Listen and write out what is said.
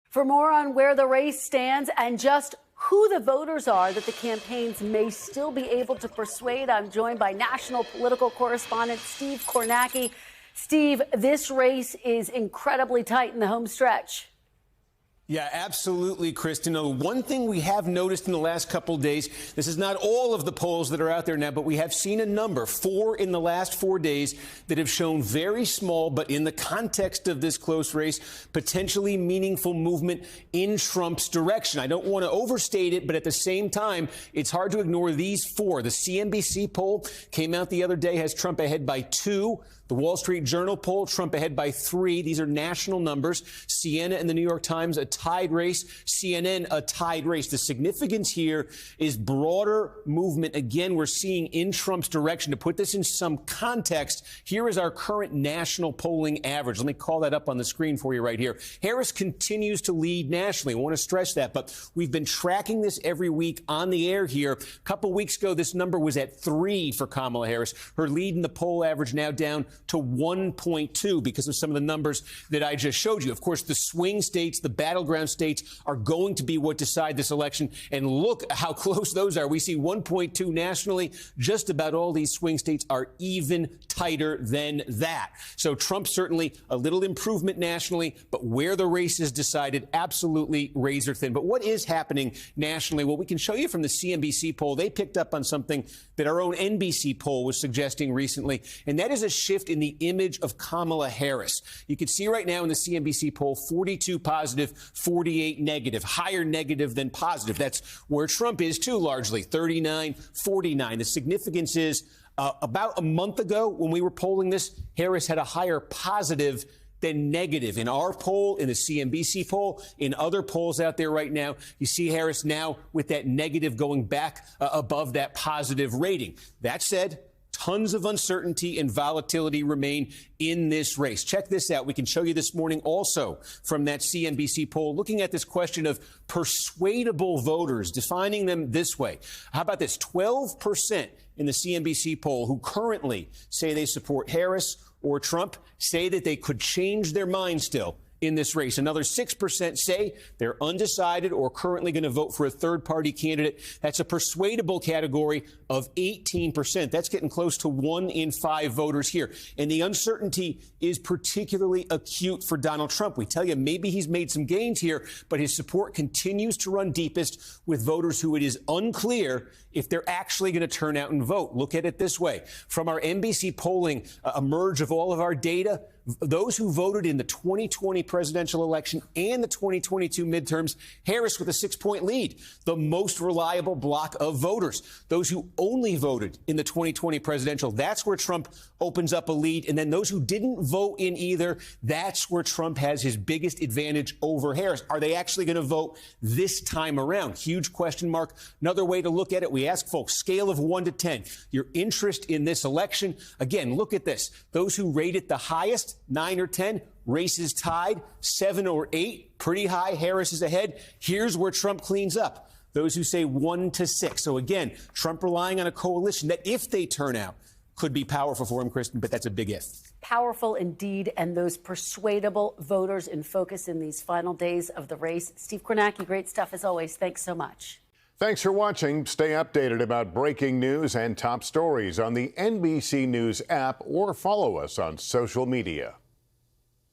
For more on where the race stands and just who the voters are that the campaigns may still be able to persuade, I'm joined by national political correspondent Steve Kornacki. Steve, this race is incredibly tight in the home stretch. Yeah, absolutely, Kristen. One thing we have noticed in the last couple of days, this is not all of the polls that are out there now, but we have seen a number, 4 in the last 4 days, that have shown very small, but in the context of this close race, potentially meaningful movement in Trump's direction. I don't want to overstate it, but at the same time, it's hard to ignore these 4. The CNBC poll came out the other day, has Trump ahead by 2. The Wall Street Journal poll, Trump ahead by 3. These are national numbers. Siena and the New York Times, a tied race. CNN, a tied race. The significance here is broader movement. Again, we're seeing in Trump's direction. To put this in some context, here is our current national polling average. Let me call that up on the screen for you right here. Harris continues to lead nationally. I want to stress that, but we've been tracking this every week on the air here. A couple weeks ago, this number was at 3 for Kamala Harris. Her lead in the poll average now down to 1.2 because of some of the numbers that I just showed you. Of course, the swing states, the battleground states are going to be what decide this election. And look how close those are. We see 1.2 nationally. Just about all these swing states are even tighter than that. So Trump certainly a little improvement nationally, but where the race is decided, absolutely razor thin. But what is happening nationally? Well, we can show you from the CNBC poll. They picked up on something that our own NBC poll was suggesting recently, and that is a shift in the image of Kamala Harris. You can see right now in the CNBC poll, 42 positive, 48 negative, higher negative than positive. That's where Trump is, too, largely, 39, 49. The significance is about a month ago when we were polling this, Harris had a higher positive than negative. In our poll, in the CNBC poll, in other polls out there right now, you see Harris now with that negative going back above that positive rating. That said, tons of uncertainty and volatility remain in this race. Check this out. We can show you this morning also from that CNBC poll, looking at this question of persuadable voters, defining them this way. How about this? 12% in the CNBC poll who currently say they support Harris or Trump say that they could change their mind still in this race. Another 6% say they're undecided or currently going to vote for a third-party candidate. That's a persuadable category of 18%. That's getting close to 1 in 5 voters here. And the uncertainty is particularly acute for Donald Trump. We tell you maybe he's made some gains here, but his support continues to run deepest with voters who it is unclear if they're actually going to turn out and vote. Look at it this way. From our NBC polling, a merge of all of our data, those who voted in the 2020 presidential election and the 2022 midterms, Harris with a 6-point lead, the most reliable block of voters. Those who only voted in the 2020 presidential, that's where Trump opens up a lead. And then those who didn't vote in either, that's where Trump has his biggest advantage over Harris. Are they actually going to vote this time around? Huge question mark. Another way to look at it, we ask folks, scale of 1 to 10, your interest in this election. Again, look at this. Those who rate it the highest, 9 or 10, races tied, 7 or 8, pretty high. Harris is ahead. Here's where Trump cleans up. Those who say 1 to 6. So again, Trump relying on a coalition that, if they turn out, could be powerful for him, Kristen, but that's a big if. Powerful indeed, and those persuadable voters in focus in these final days of the race. Steve Kornacki, great stuff as always. Thanks so much. Thanks for watching. Stay updated about breaking news and top stories on the NBC News app or follow us on social media.